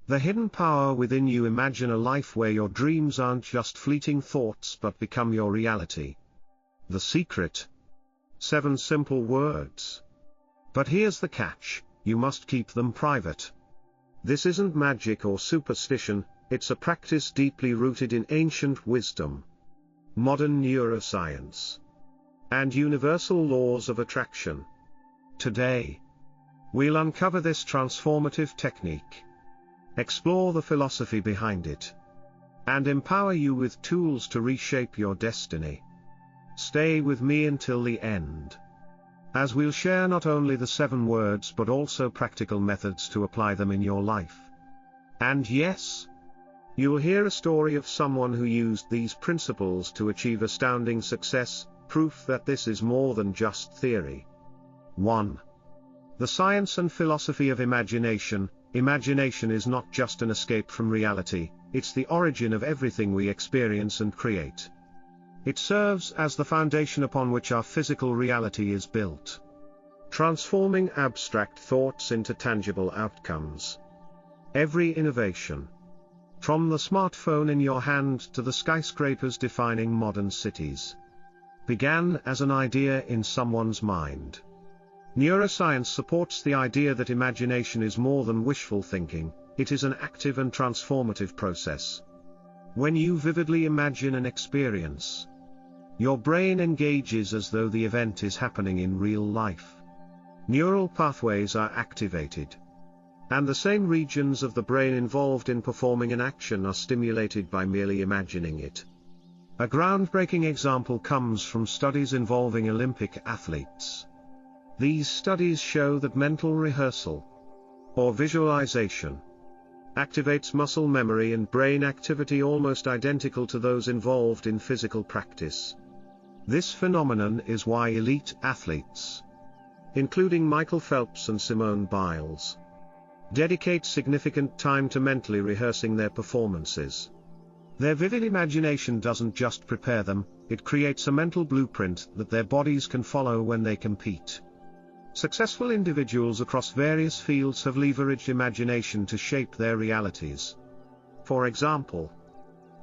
The hidden power within you. Imagine a life where your dreams aren't just fleeting thoughts but become your reality. The secret. 7 simple words. But here's the catch, you must keep them private. This isn't magic or superstition, it's a practice deeply rooted in ancient wisdom, modern neuroscience, and universal laws of attraction. Today, we'll uncover this transformative technique, explore the philosophy behind it, and empower you with tools to reshape your destiny. Stay with me until the end, as we'll share not only the 7 words but also practical methods to apply them in your life. And yes, you'll hear a story of someone who used these principles to achieve astounding success, proof that this is more than just theory. 1. The science and philosophy of imagination. Imagination is not just an escape from reality, it's the origin of everything we experience and create. It serves as the foundation upon which our physical reality is built, transforming abstract thoughts into tangible outcomes. Every innovation, from the smartphone in your hand to the skyscrapers defining modern cities, began as an idea in someone's mind. Neuroscience supports the idea that imagination is more than wishful thinking, it is an active and transformative process. When you vividly imagine an experience, your brain engages as though the event is happening in real life. Neural pathways are activated, and the same regions of the brain involved in performing an action are stimulated by merely imagining it. A groundbreaking example comes from studies involving Olympic athletes. These studies show that mental rehearsal, or visualization, activates muscle memory and brain activity almost identical to those involved in physical practice. This phenomenon is why elite athletes, including Michael Phelps and Simone Biles, dedicate significant time to mentally rehearsing their performances. Their vivid imagination doesn't just prepare them, it creates a mental blueprint that their bodies can follow when they compete. Successful individuals across various fields have leveraged imagination to shape their realities. For example,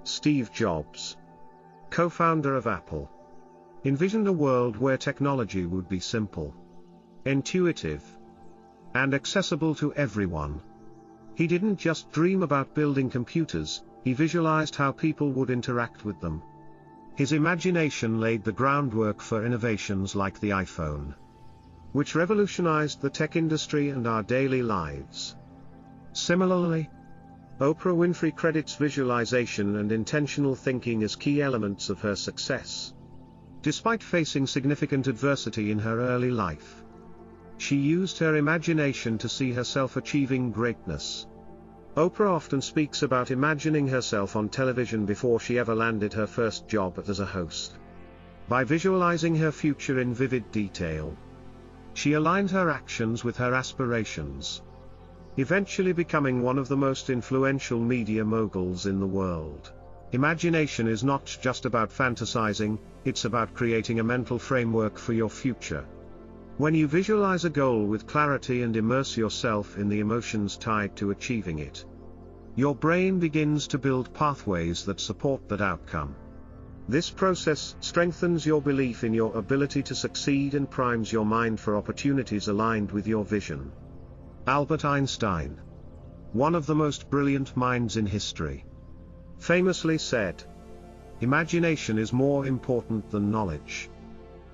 Steve Jobs, co-founder of Apple, envisioned a world where technology would be simple, intuitive, and accessible to everyone. He didn't just dream about building computers, he visualized how people would interact with them. His imagination laid the groundwork for innovations like the iPhone, which revolutionized the tech industry and our daily lives. Similarly, Oprah Winfrey credits visualization and intentional thinking as key elements of her success. Despite facing significant adversity in her early life, she used her imagination to see herself achieving greatness. Oprah often speaks about imagining herself on television before she ever landed her first job as a host. By visualizing her future in vivid detail, she aligned her actions with her aspirations, eventually becoming one of the most influential media moguls in the world. Imagination is not just about fantasizing, it's about creating a mental framework for your future. When you visualize a goal with clarity and immerse yourself in the emotions tied to achieving it, your brain begins to build pathways that support that outcome. This process strengthens your belief in your ability to succeed and primes your mind for opportunities aligned with your vision. Albert Einstein, one of the most brilliant minds in history, famously said, "Imagination is more important than knowledge.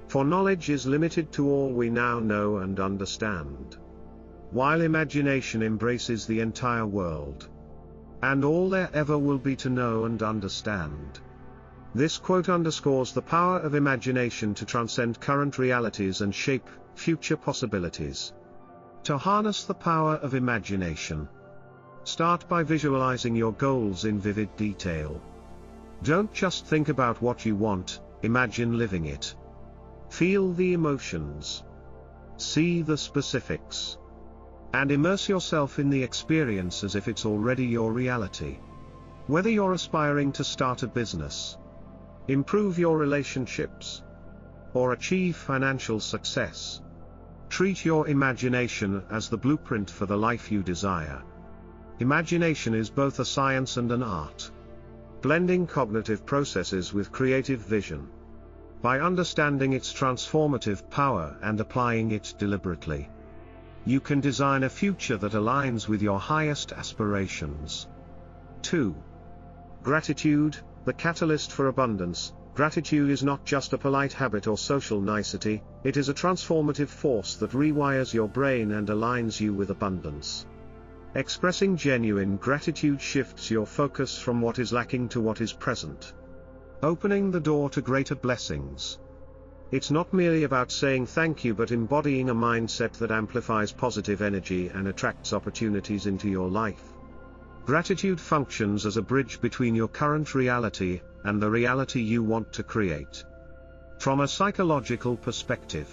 For knowledge is limited to all we now know and understand, while imagination embraces the entire world, and all there ever will be to know and understand." This quote underscores the power of imagination to transcend current realities and shape future possibilities. To harness the power of imagination, start by visualizing your goals in vivid detail. Don't just think about what you want, imagine living it. Feel the emotions, see the specifics, and immerse yourself in the experience as if it's already your reality. Whether you're aspiring to start a business, improve your relationships, or achieve financial success, treat your imagination as the blueprint for the life you desire. Imagination is both a science and an art, blending cognitive processes with creative vision. By understanding its transformative power and applying it deliberately, you can design a future that aligns with your highest aspirations. 2. Gratitude, the catalyst for abundance. Gratitude is not just a polite habit or social nicety, it is a transformative force that rewires your brain and aligns you with abundance. Expressing genuine gratitude shifts your focus from what is lacking to what is present, opening the door to greater blessings. It's not merely about saying thank you but embodying a mindset that amplifies positive energy and attracts opportunities into your life. Gratitude functions as a bridge between your current reality and the reality you want to create. From a psychological perspective,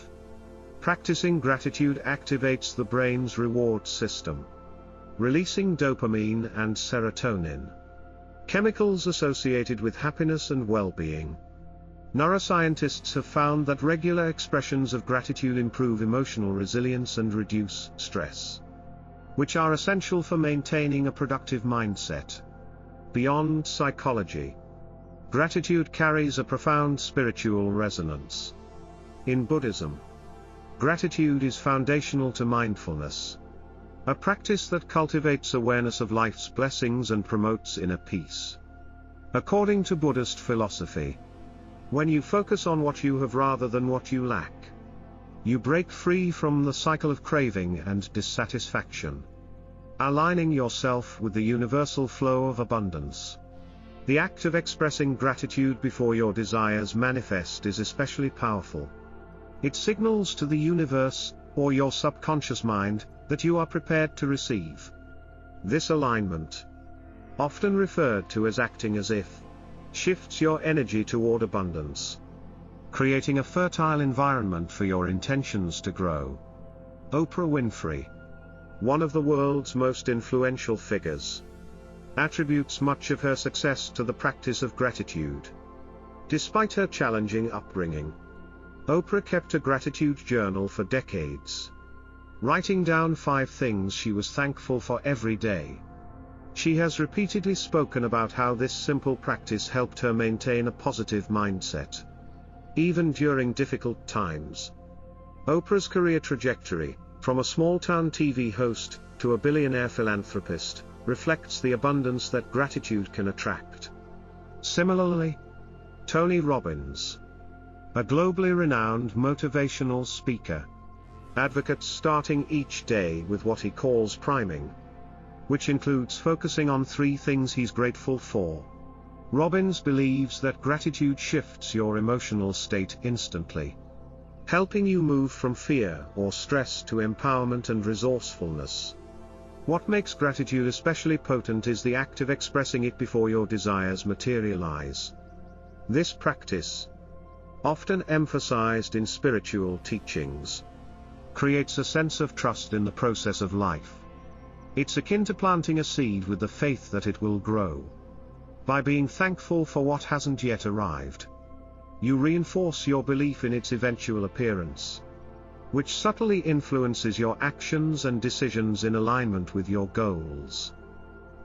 practicing gratitude activates the brain's reward system, releasing dopamine and serotonin, chemicals associated with happiness and well-being. Neuroscientists have found that regular expressions of gratitude improve emotional resilience and reduce stress, which are essential for maintaining a productive mindset. Beyond psychology, gratitude carries a profound spiritual resonance. In Buddhism, gratitude is foundational to mindfulness, a practice that cultivates awareness of life's blessings and promotes inner peace. According to Buddhist philosophy, when you focus on what you have rather than what you lack, you break free from the cycle of craving and dissatisfaction, aligning yourself with the universal flow of abundance. The act of expressing gratitude before your desires manifest is especially powerful. It signals to the universe, or your subconscious mind, that you are prepared to receive. This alignment, often referred to as acting as if, shifts your energy toward abundance, creating a fertile environment for your intentions to grow. Oprah Winfrey, one of the world's most influential figures, attributes much of her success to the practice of gratitude. Despite her challenging upbringing, Oprah kept a gratitude journal for decades, writing down 5 things she was thankful for every day. She has repeatedly spoken about how this simple practice helped her maintain a positive mindset, even during difficult times. Oprah's career trajectory, from a small-town TV host to a billionaire philanthropist, reflects the abundance that gratitude can attract. Similarly, Tony Robbins, a globally renowned motivational speaker, advocates starting each day with what he calls priming, which includes focusing on 3 things he's grateful for. Robbins believes that gratitude shifts your emotional state instantly, helping you move from fear or stress to empowerment and resourcefulness. What makes gratitude especially potent is the act of expressing it before your desires materialize. This practice, often emphasized in spiritual teachings, creates a sense of trust in the process of life. It's akin to planting a seed with the faith that it will grow. By being thankful for what hasn't yet arrived, you reinforce your belief in its eventual appearance, which subtly influences your actions and decisions in alignment with your goals.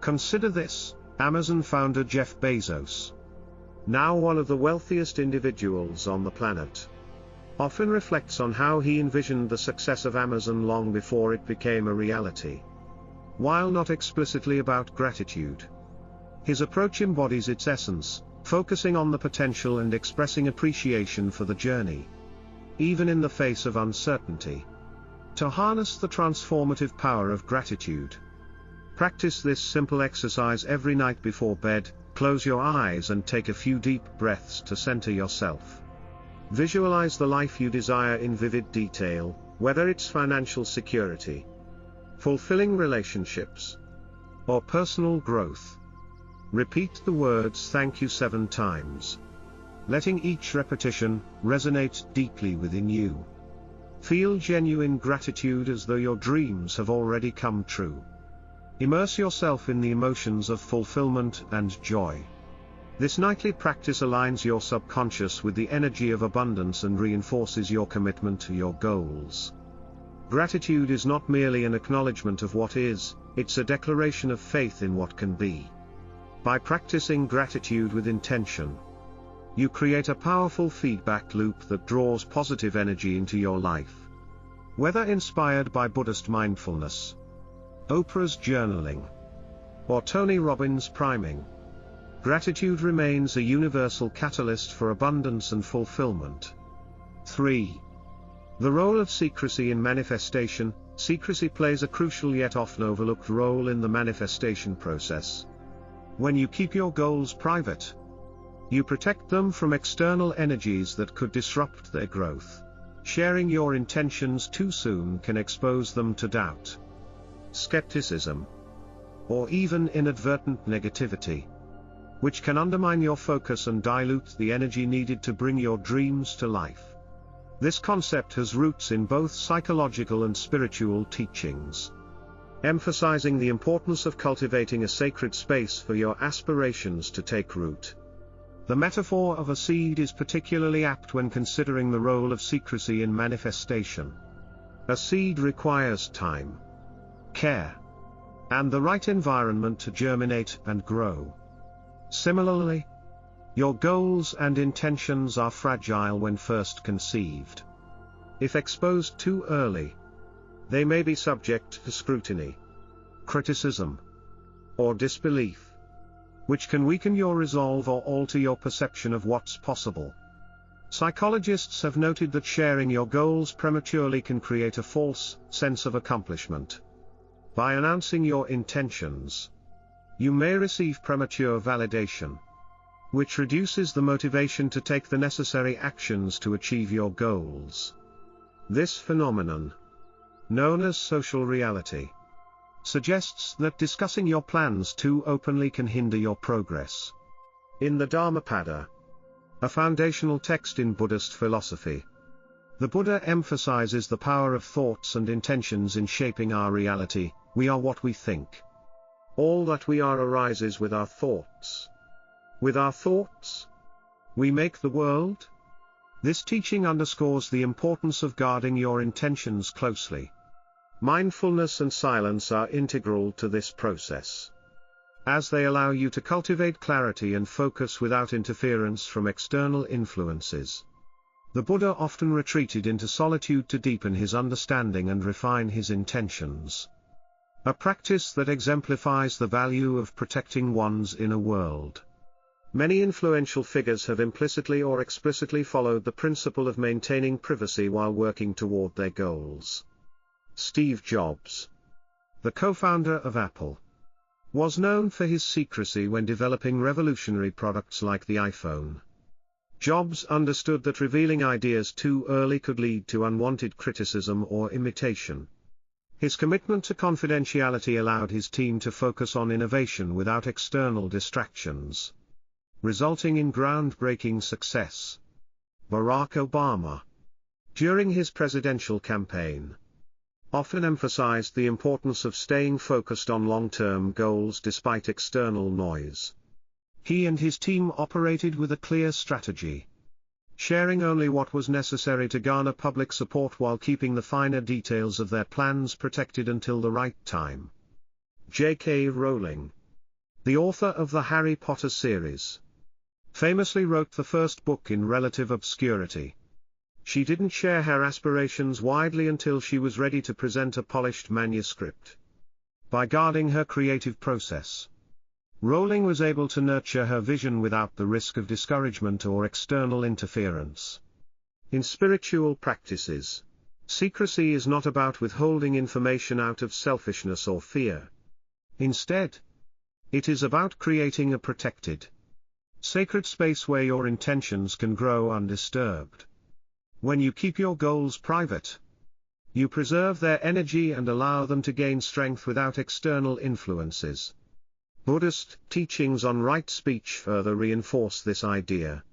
Consider this: Amazon founder Jeff Bezos, now one of the wealthiest individuals on the planet, often reflects on how he envisioned the success of Amazon long before it became a reality. While not explicitly about gratitude, his approach embodies its essence, focusing on the potential and expressing appreciation for the journey, even in the face of uncertainty. To harness the transformative power of gratitude, practice this simple exercise every night before bed. Close your eyes and take a few deep breaths to center yourself. Visualize the life you desire in vivid detail, whether it's financial security, fulfilling relationships, or personal growth. Repeat the words "thank you" 7 times, letting each repetition resonate deeply within you. Feel genuine gratitude as though your dreams have already come true. Immerse yourself in the emotions of fulfillment and joy. This nightly practice aligns your subconscious with the energy of abundance and reinforces your commitment to your goals. Gratitude is not merely an acknowledgement of what is, it's a declaration of faith in what can be. By practicing gratitude with intention, you create a powerful feedback loop that draws positive energy into your life. Whether inspired by Buddhist mindfulness, Oprah's journaling, or Tony Robbins' priming, gratitude remains a universal catalyst for abundance and fulfillment. 3. The role of secrecy in manifestation. Secrecy plays a crucial yet often overlooked role in the manifestation process. When you keep your goals private, you protect them from external energies that could disrupt their growth. Sharing your intentions too soon can expose them to doubt, skepticism, or even inadvertent negativity, which can undermine your focus and dilute the energy needed to bring your dreams to life. This concept has roots in both psychological and spiritual teachings, emphasizing the importance of cultivating a sacred space for your aspirations to take root. The metaphor of a seed is particularly apt when considering the role of secrecy in manifestation. A seed requires time, care, and the right environment to germinate and grow. Similarly, your goals and intentions are fragile when first conceived. If exposed too early, they may be subject to scrutiny, criticism, or disbelief, which can weaken your resolve or alter your perception of what's possible. Psychologists have noted that sharing your goals prematurely can create a false sense of accomplishment. By announcing your intentions, you may receive premature validation, which reduces the motivation to take the necessary actions to achieve your goals. This phenomenon, known as social reality, suggests that discussing your plans too openly can hinder your progress. In the Dhammapada, a foundational text in Buddhist philosophy, the Buddha emphasizes the power of thoughts and intentions in shaping our reality. We are what we think. All that we are arises with our thoughts. With our thoughts, we make the world. This teaching underscores the importance of guarding your intentions closely. Mindfulness and silence are integral to this process, as they allow you to cultivate clarity and focus without interference from external influences. The Buddha often retreated into solitude to deepen his understanding and refine his intentions, a practice that exemplifies the value of protecting one's inner world. Many influential figures have implicitly or explicitly followed the principle of maintaining privacy while working toward their goals. Steve Jobs, the co-founder of Apple, was known for his secrecy when developing revolutionary products like the iPhone. Jobs understood that revealing ideas too early could lead to unwanted criticism or imitation. His commitment to confidentiality allowed his team to focus on innovation without external distractions, resulting in groundbreaking success. Barack Obama, during his presidential campaign, often emphasized the importance of staying focused on long-term goals despite external noise. He and his team operated with a clear strategy, sharing only what was necessary to garner public support while keeping the finer details of their plans protected until the right time. J.K. Rowling, the author of the Harry Potter series, famously wrote the first book in relative obscurity. She didn't share her aspirations widely until she was ready to present a polished manuscript. By guarding her creative process, Rowling was able to nurture her vision without the risk of discouragement or external interference. In spiritual practices, secrecy is not about withholding information out of selfishness or fear. Instead, it is about creating a protected, sacred space where your intentions can grow undisturbed. When you keep your goals private, you preserve their energy and allow them to gain strength without external influences. Buddhist teachings on right speech further reinforce this idea.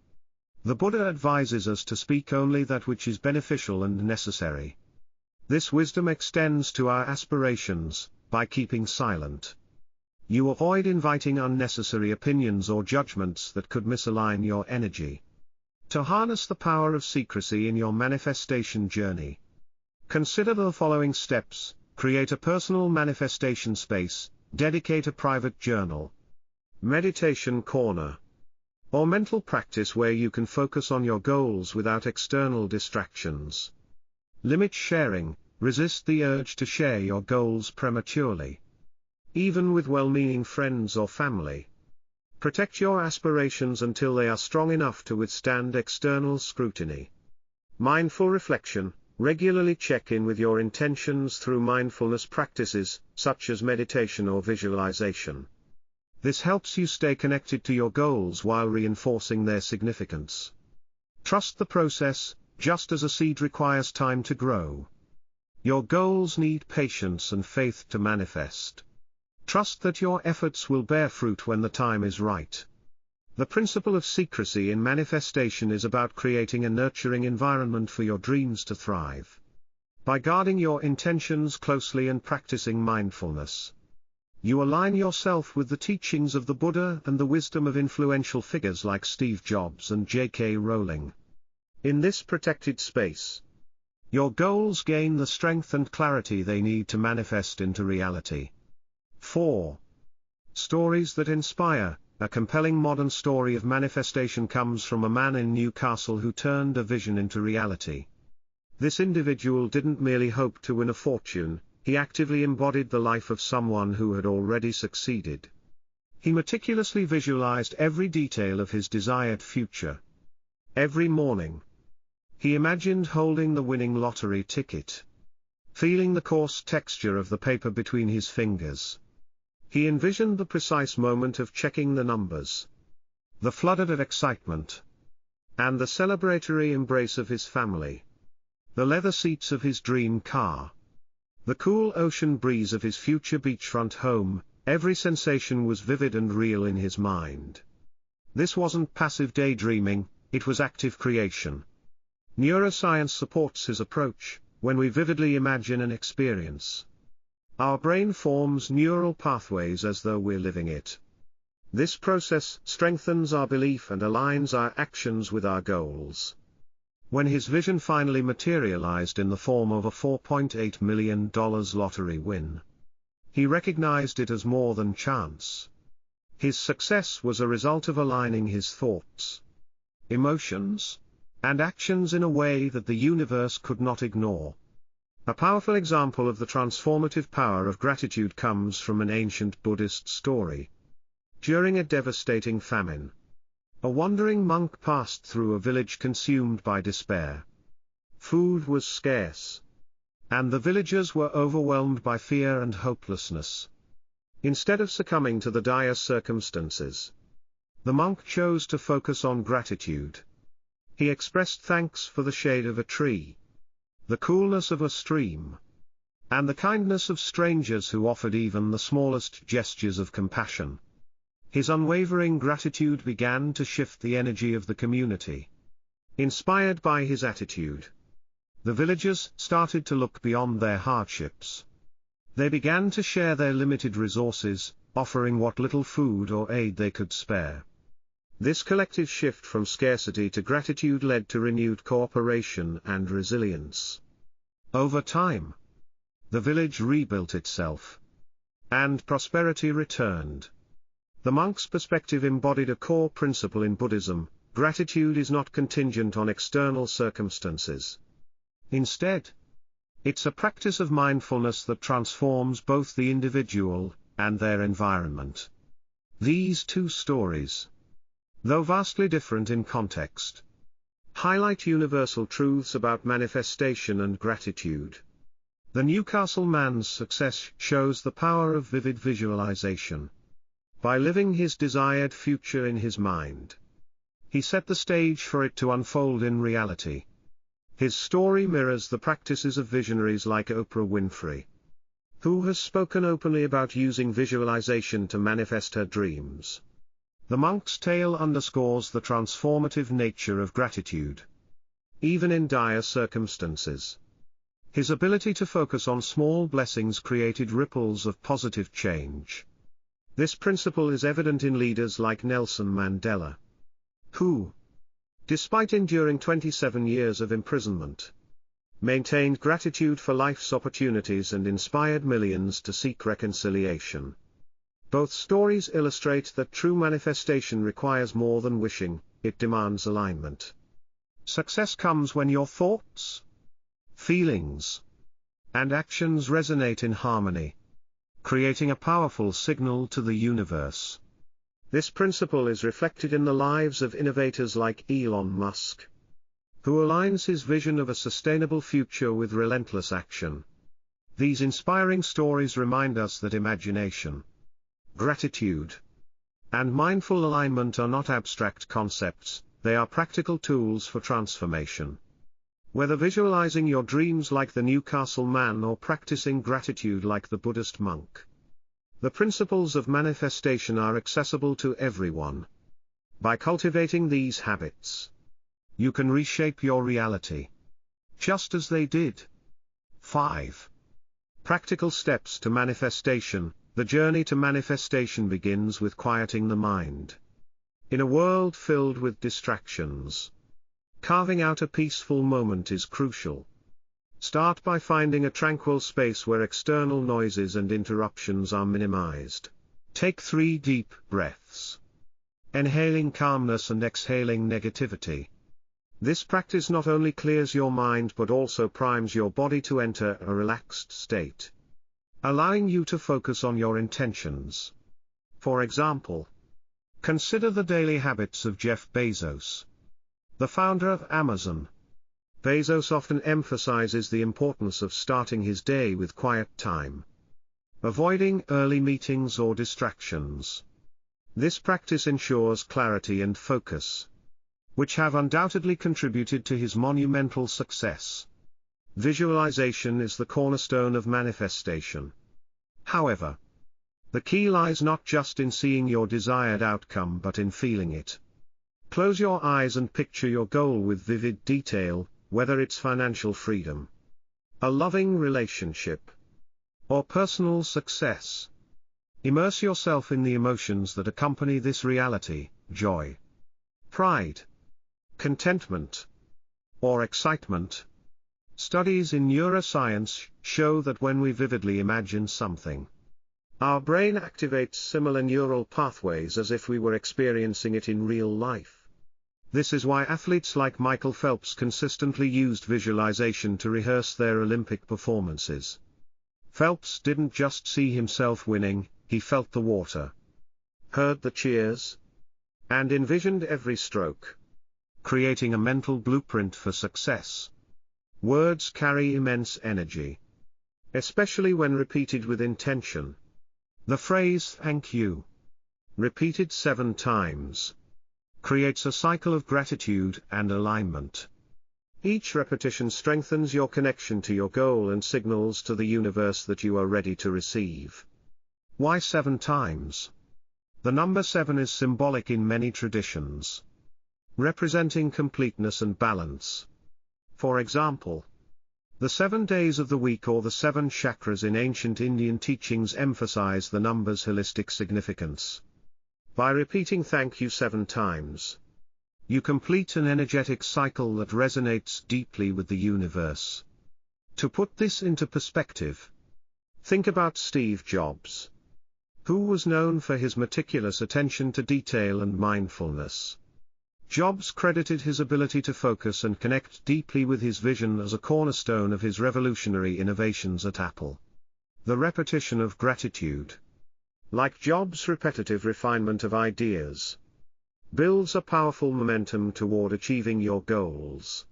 The Buddha advises us to speak only that which is beneficial and necessary. This wisdom extends to our aspirations. By keeping silent, you avoid inviting unnecessary opinions or judgments that could misalign your energy. To harness the power of secrecy in your manifestation journey, Consider the following steps: create a personal manifestation space, dedicate a private journal, meditation corner, or mental practice where you can focus on your goals without external distractions. Limit sharing, resist the urge to share your goals prematurely, even with well-meaning friends or family. Protect your aspirations until they are strong enough to withstand external scrutiny. Mindful reflection. Regularly check in with your intentions through mindfulness practices, such as meditation or visualization. This helps you stay connected to your goals while reinforcing their significance. Trust the process, just as a seed requires time to grow. Your goals need patience and faith to manifest. Trust that your efforts will bear fruit when the time is right. The principle of secrecy in manifestation is about creating a nurturing environment for your dreams to thrive. By guarding your intentions closely and practicing mindfulness, you align yourself with the teachings of the Buddha and the wisdom of influential figures like Steve Jobs and J.K. Rowling. In this protected space, your goals gain the strength and clarity they need to manifest into reality. 4. Stories that inspire. A compelling modern story of manifestation comes from a man in Newcastle who turned a vision into reality. This individual didn't merely hope to win a fortune, he actively embodied the life of someone who had already succeeded. He meticulously visualized every detail of his desired future. Every morning, he imagined holding the winning lottery ticket, feeling the coarse texture of the paper between his fingers. He envisioned the precise moment of checking the numbers, the flood of excitement, and the celebratory embrace of his family. The leather seats of his dream car, the cool ocean breeze of his future beachfront home, every sensation was vivid and real in his mind. This wasn't passive daydreaming, it was active creation. Neuroscience supports his approach. When we vividly imagine an experience, our brain forms neural pathways as though we're living it. This process strengthens our belief and aligns our actions with our goals. When his vision finally materialized in the form of a $4.8 million lottery win, he recognized it as more than chance. His success was a result of aligning his thoughts, emotions, and actions in a way that the universe could not ignore. A powerful example of the transformative power of gratitude comes from an ancient Buddhist story. During a devastating famine, a wandering monk passed through a village consumed by despair. Food was scarce, and the villagers were overwhelmed by fear and hopelessness. Instead of succumbing to the dire circumstances, the monk chose to focus on gratitude. He expressed thanks for the shade of a tree, the coolness of a stream, and the kindness of strangers who offered even the smallest gestures of compassion. His unwavering gratitude began to shift the energy of the community. Inspired by his attitude, the villagers started to look beyond their hardships. They began to share their limited resources, offering what little food or aid they could spare. This collective shift from scarcity to gratitude led to renewed cooperation and resilience. Over time, the village rebuilt itself, and prosperity returned. The monk's perspective embodied a core principle in Buddhism: gratitude is not contingent on external circumstances. Instead, it's a practice of mindfulness that transforms both the individual and their environment. These two stories, though vastly different in context, highlight universal truths about manifestation and gratitude. The Newcastle man's success shows the power of vivid visualization. By living his desired future in his mind, he set the stage for it to unfold in reality. His story mirrors the practices of visionaries like Oprah Winfrey, who has spoken openly about using visualization to manifest her dreams. The monk's tale underscores the transformative nature of gratitude. Even in dire circumstances, his ability to focus on small blessings created ripples of positive change. This principle is evident in leaders like Nelson Mandela, who, despite enduring 27 years of imprisonment, maintained gratitude for life's opportunities and inspired millions to seek reconciliation. Both stories illustrate that true manifestation requires more than wishing, it demands alignment. Success comes when your thoughts, feelings, and actions resonate in harmony, creating a powerful signal to the universe. This principle is reflected in the lives of innovators like Elon Musk, who aligns his vision of a sustainable future with relentless action. These inspiring stories remind us that imagination, gratitude, and mindful alignment are not abstract concepts, they are practical tools for transformation. Whether visualizing your dreams like the Newcastle man or practicing gratitude like the Buddhist monk, the principles of manifestation are accessible to everyone. By cultivating these habits, you can reshape your reality, just as they did. 5. Practical steps to manifestation. The journey to manifestation begins with quieting the mind. In a world filled with distractions, carving out a peaceful moment is crucial. Start by finding a tranquil space where external noises and interruptions are minimized. Take 3 deep breaths, inhaling calmness and exhaling negativity. This practice not only clears your mind but also primes your body to enter a relaxed state, allowing you to focus on your intentions. For example, consider the daily habits of Jeff Bezos, the founder of Amazon. Bezos often emphasizes the importance of starting his day with quiet time, avoiding early meetings or distractions. This practice ensures clarity and focus, which have undoubtedly contributed to his monumental success. Visualization is the cornerstone of manifestation. However, the key lies not just in seeing your desired outcome but in feeling it. Close your eyes and picture your goal with vivid detail, whether it's financial freedom, a loving relationship, or personal success. Immerse yourself in the emotions that accompany this reality: joy, pride, contentment, or excitement. Studies in neuroscience show that when we vividly imagine something, our brain activates similar neural pathways as if we were experiencing it in real life. This is why athletes like Michael Phelps consistently used visualization to rehearse their Olympic performances. Phelps didn't just see himself winning, he felt the water, heard the cheers, and envisioned every stroke, creating a mental blueprint for success. Words carry immense energy, especially when repeated with intention. The phrase "thank you," repeated 7 times, creates a cycle of gratitude and alignment. Each repetition strengthens your connection to your goal and signals to the universe that you are ready to receive. Why 7 times? The number 7 is symbolic in many traditions, representing completeness and balance. For example, the 7 days of the week or the 7 chakras in ancient Indian teachings emphasize the number's holistic significance. By repeating "thank you" 7 times, you complete an energetic cycle that resonates deeply with the universe. To put this into perspective, think about Steve Jobs, who was known for his meticulous attention to detail and mindfulness. Jobs credited his ability to focus and connect deeply with his vision as a cornerstone of his revolutionary innovations at Apple. The repetition of gratitude, like Jobs' repetitive refinement of ideas, builds a powerful momentum toward achieving your goals.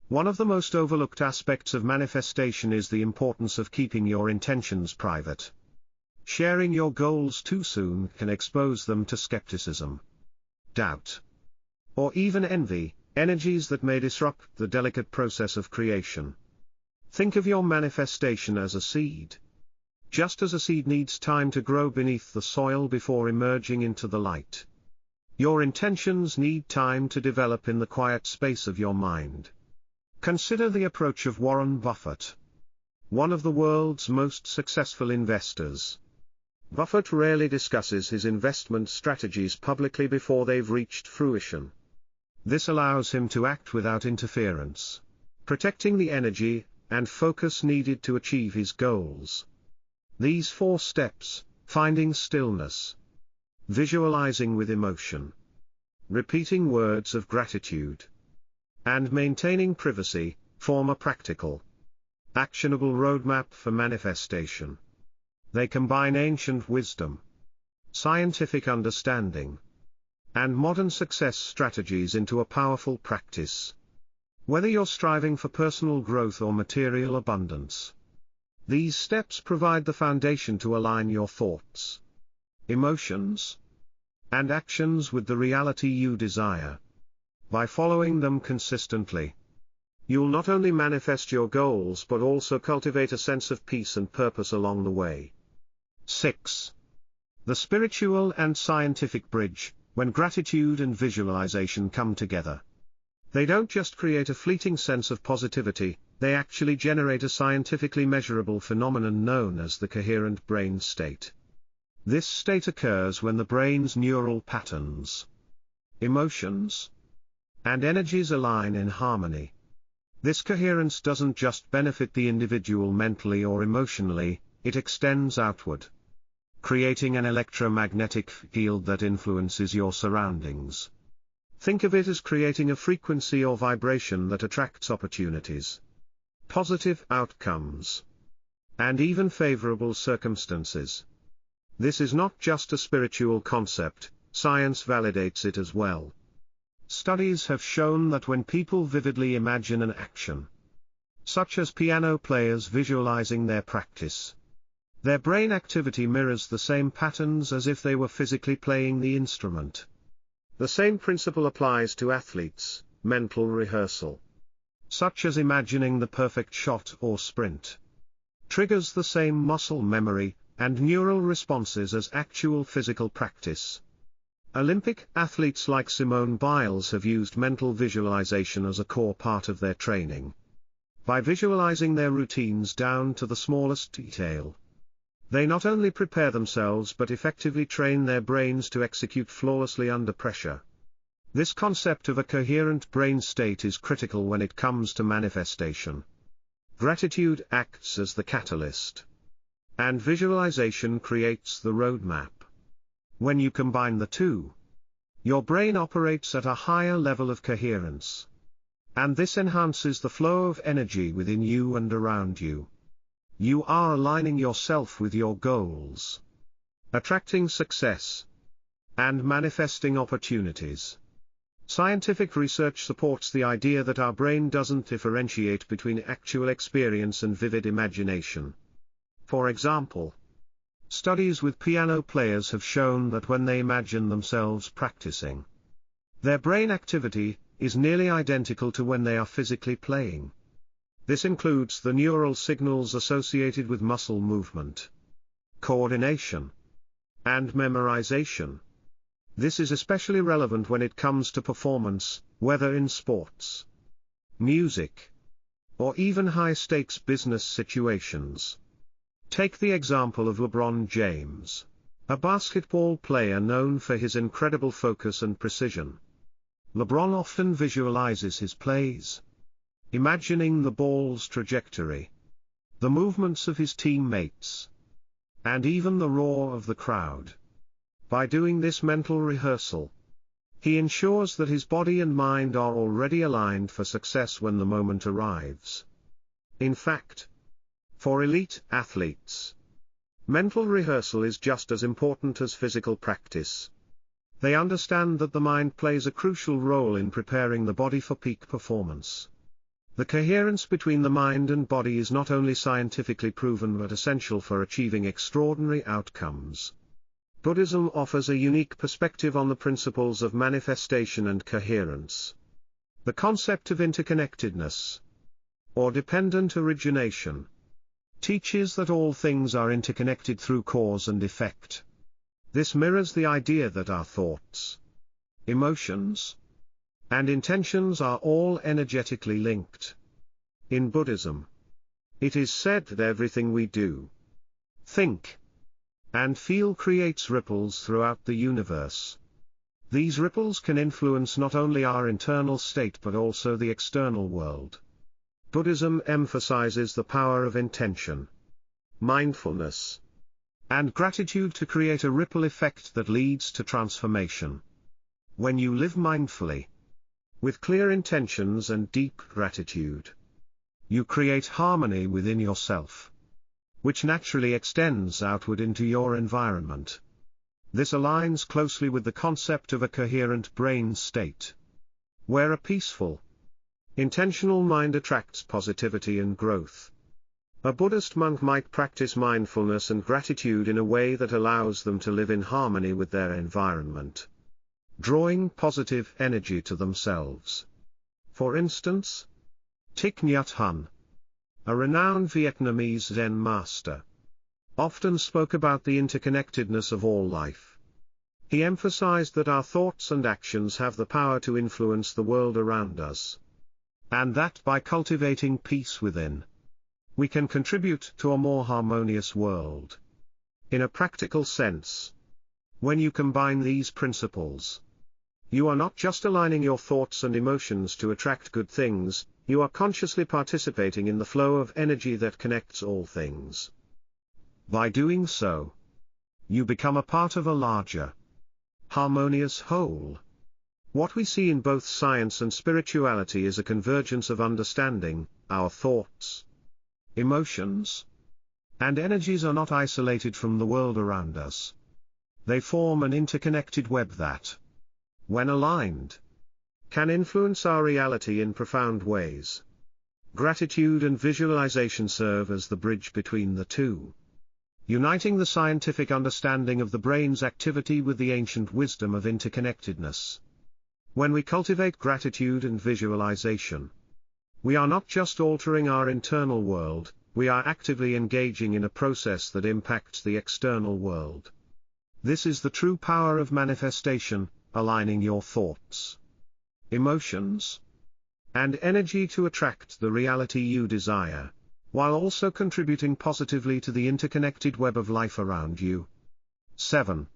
One of the most overlooked aspects of manifestation is the importance of keeping your intentions private. Sharing your goals too soon can expose them to skepticism, doubt, or even envy, energies that may disrupt the delicate process of creation. Think of your manifestation as a seed. Just as a seed needs time to grow beneath the soil before emerging into the light, your intentions need time to develop in the quiet space of your mind. Consider the approach of Warren Buffett, one of the world's most successful investors. Buffett rarely discusses his investment strategies publicly before they've reached fruition. This allows him to act without interference, protecting the energy and focus needed to achieve his goals. These 4 steps, finding stillness, visualizing with emotion, repeating words of gratitude, and maintaining privacy, form a practical, actionable roadmap for manifestation. They combine ancient wisdom, scientific understanding, and modern success strategies into a powerful practice. Whether you're striving for personal growth or material abundance, these steps provide the foundation to align your thoughts, emotions, and actions with the reality you desire. By following them consistently, you'll not only manifest your goals but also cultivate a sense of peace and purpose along the way. 6. The spiritual and scientific bridge. When gratitude and visualization come together, they don't just create a fleeting sense of positivity, they actually generate a scientifically measurable phenomenon known as the coherent brain state. This state occurs when the brain's neural patterns, emotions, and energies align in harmony. This coherence doesn't just benefit the individual mentally or emotionally, it extends outward, creating an electromagnetic field that influences your surroundings. Think of it as creating a frequency or vibration that attracts opportunities, positive outcomes, and even favorable circumstances. This is not just a spiritual concept, science validates it as well. Studies have shown that when people vividly imagine an action, such as piano players visualizing their practice, their brain activity mirrors the same patterns as if they were physically playing the instrument. The same principle applies to athletes. Mental rehearsal, such as imagining the perfect shot or sprint, triggers the same muscle memory and neural responses as actual physical practice. Olympic athletes like Simone Biles have used mental visualization as a core part of their training. By visualizing their routines down to the smallest detail, they not only prepare themselves but effectively train their brains to execute flawlessly under pressure. This concept of a coherent brain state is critical when it comes to manifestation. Gratitude acts as the catalyst, and visualization creates the roadmap. When you combine the two, your brain operates at a higher level of coherence, and this enhances the flow of energy within you and around you. You are aligning yourself with your goals, attracting success, and manifesting opportunities. Scientific research supports the idea that our brain doesn't differentiate between actual experience and vivid imagination. For example, studies with piano players have shown that when they imagine themselves practicing, their brain activity is nearly identical to when they are physically playing. This includes the neural signals associated with muscle movement, coordination, and memorization. This is especially relevant when it comes to performance, whether in sports, music, or even high-stakes business situations. Take the example of LeBron James, a basketball player known for his incredible focus and precision. LeBron often visualizes his plays, imagining the ball's trajectory, the movements of his teammates, and even the roar of the crowd. By doing this mental rehearsal, he ensures that his body and mind are already aligned for success when the moment arrives. In fact, for elite athletes, mental rehearsal is just as important as physical practice. They understand that the mind plays a crucial role in preparing the body for peak performance. The coherence between the mind and body is not only scientifically proven but essential for achieving extraordinary outcomes. Buddhism offers a unique perspective on the principles of manifestation and coherence. The concept of interconnectedness, or dependent origination, teaches that all things are interconnected through cause and effect. This mirrors the idea that our thoughts, emotions, and intentions are all energetically linked. In Buddhism, it is said that everything we do, think, and feel creates ripples throughout the universe. These ripples can influence not only our internal state but also the external world. Buddhism emphasizes the power of intention, mindfulness, and gratitude to create a ripple effect that leads to transformation. When you live mindfully, with clear intentions and deep gratitude, you create harmony within yourself, which naturally extends outward into your environment. This aligns closely with the concept of a coherent brain state, where a peaceful, intentional mind attracts positivity and growth. A Buddhist monk might practice mindfulness and gratitude in a way that allows them to live in harmony with their environment, drawing positive energy to themselves. For instance, Thich Nhat Hanh, a renowned Vietnamese Zen master, often spoke about the interconnectedness of all life. He emphasized that our thoughts and actions have the power to influence the world around us, and that by cultivating peace within, we can contribute to a more harmonious world. In a practical sense, when you combine these principles, you are not just aligning your thoughts and emotions to attract good things, you are consciously participating in the flow of energy that connects all things. By doing so, you become a part of a larger, harmonious whole. What we see in both science and spirituality is a convergence of understanding. Our thoughts, emotions, and energies are not isolated from the world around us. They form an interconnected web that, when aligned, can influence our reality in profound ways. Gratitude and visualization serve as the bridge between the two, uniting the scientific understanding of the brain's activity with the ancient wisdom of interconnectedness. When we cultivate gratitude and visualization, we are not just altering our internal world, we are actively engaging in a process that impacts the external world. This is the true power of manifestation, aligning your thoughts, emotions, and energy to attract the reality you desire, while also contributing positively to the interconnected web of life around you. 7.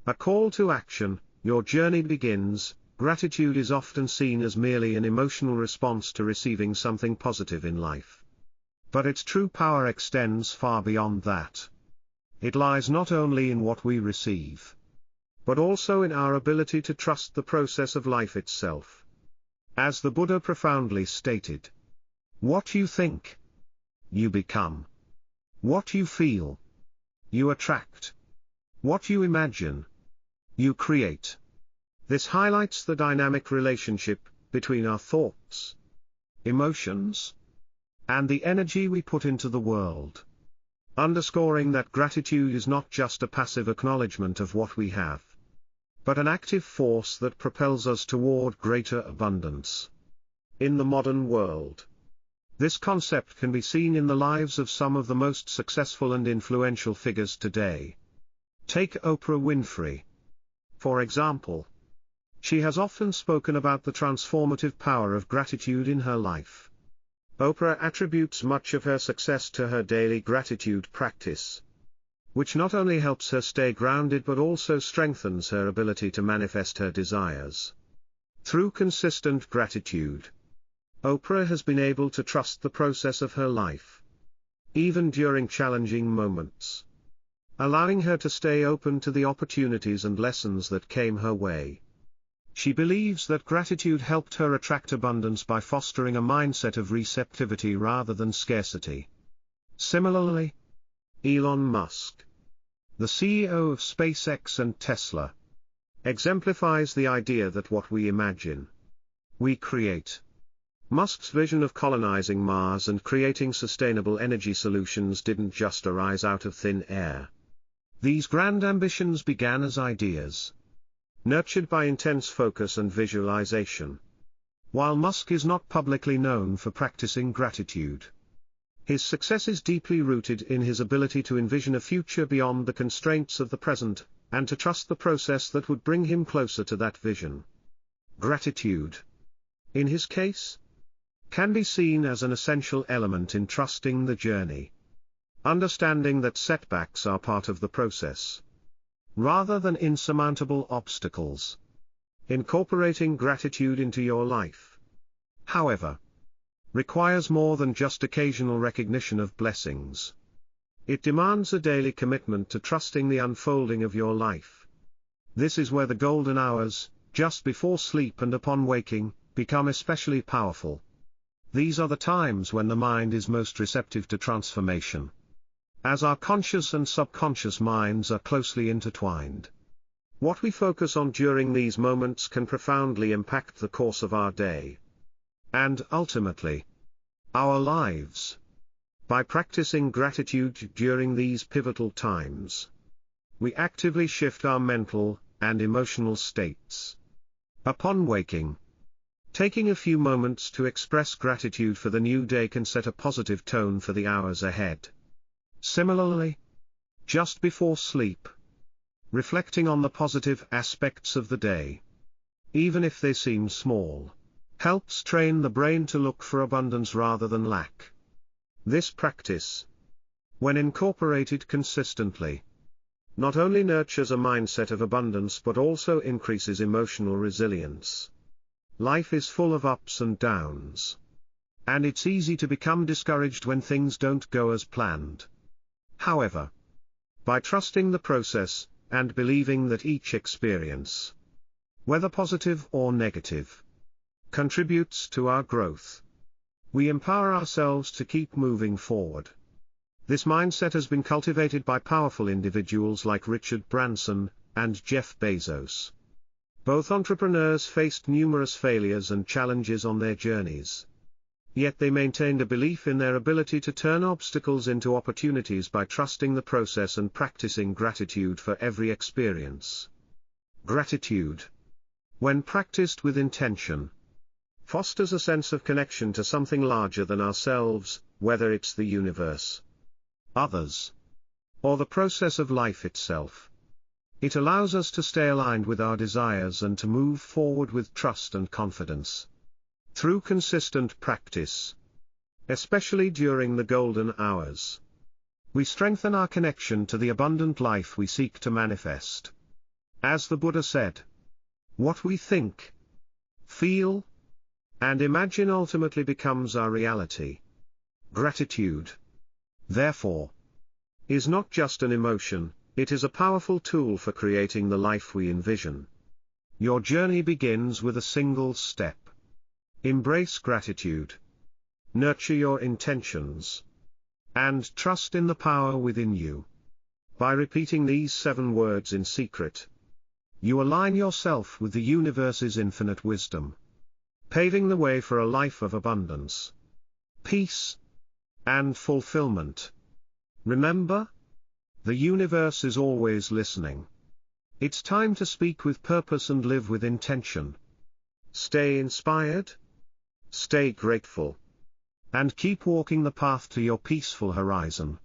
A call to action. Your journey begins. Gratitude is often seen as merely an emotional response to receiving something positive in life. But its true power extends far beyond that. It lies not only in what we receive, but also in our ability to trust the process of life itself. As the Buddha profoundly stated, what you think, you become. What you feel, you attract. What you imagine, you create. This highlights the dynamic relationship between our thoughts, emotions, and the energy we put into the world, underscoring that gratitude is not just a passive acknowledgement of what we have, but an active force that propels us toward greater abundance. In the modern world, this concept can be seen in the lives of some of the most successful and influential figures today. Take Oprah Winfrey, for example. She has often spoken about the transformative power of gratitude in her life. Oprah attributes much of her success to her daily gratitude practice, which not only helps her stay grounded but also strengthens her ability to manifest her desires. Through consistent gratitude, Oprah has been able to trust the process of her life, even during challenging moments, allowing her to stay open to the opportunities and lessons that came her way. She believes that gratitude helped her attract abundance by fostering a mindset of receptivity rather than scarcity. Similarly, Elon Musk, the CEO of SpaceX and Tesla, exemplifies the idea that what we imagine, we create. Musk's vision of colonizing Mars and creating sustainable energy solutions didn't just arise out of thin air. These grand ambitions began as ideas, nurtured by intense focus and visualization. While Musk is not publicly known for practicing gratitude, his success is deeply rooted in his ability to envision a future beyond the constraints of the present, and to trust the process that would bring him closer to that vision. Gratitude, in his case, can be seen as an essential element in trusting the journey, understanding that setbacks are part of the process, rather than insurmountable obstacles. Incorporating gratitude into your life, however, requires more than just occasional recognition of blessings. It demands a daily commitment to trusting the unfolding of your life. This is where the golden hours, just before sleep and upon waking, become especially powerful. These are the times when the mind is most receptive to transformation. As our conscious and subconscious minds are closely intertwined, what we focus on during these moments can profoundly impact the course of our day, and ultimately, our lives. By practicing gratitude during these pivotal times, we actively shift our mental and emotional states. Upon waking, taking a few moments to express gratitude for the new day can set a positive tone for the hours ahead. Similarly, just before sleep, reflecting on the positive aspects of the day, even if they seem small, helps train the brain to look for abundance rather than lack. This practice, when incorporated consistently, not only nurtures a mindset of abundance but also increases emotional resilience. Life is full of ups and downs, and it's easy to become discouraged when things don't go as planned. However, by trusting the process, and believing that each experience, whether positive or negative, contributes to our growth, we empower ourselves to keep moving forward. This mindset has been cultivated by powerful individuals like Richard Branson and Jeff Bezos. Both entrepreneurs faced numerous failures and challenges on their journeys. Yet they maintained a belief in their ability to turn obstacles into opportunities by trusting the process and practicing gratitude for every experience. Gratitude, when practiced with intention, fosters a sense of connection to something larger than ourselves, whether it's the universe, others, or the process of life itself. It allows us to stay aligned with our desires and to move forward with trust and confidence. Through consistent practice, especially during the golden hours, we strengthen our connection to the abundant life we seek to manifest. As the Buddha said, what we think, feel, and imagine ultimately becomes our reality. Gratitude, therefore, is not just an emotion, it is a powerful tool for creating the life we envision. Your journey begins with a single step. Embrace gratitude, nurture your intentions, and trust in the power within you. By repeating these 7 words in secret, you align yourself with the universe's infinite wisdom, paving the way for a life of abundance, peace, and fulfillment. Remember, the universe is always listening. It's time to speak with purpose and live with intention. Stay inspired, stay grateful, and keep walking the path to your peaceful horizon.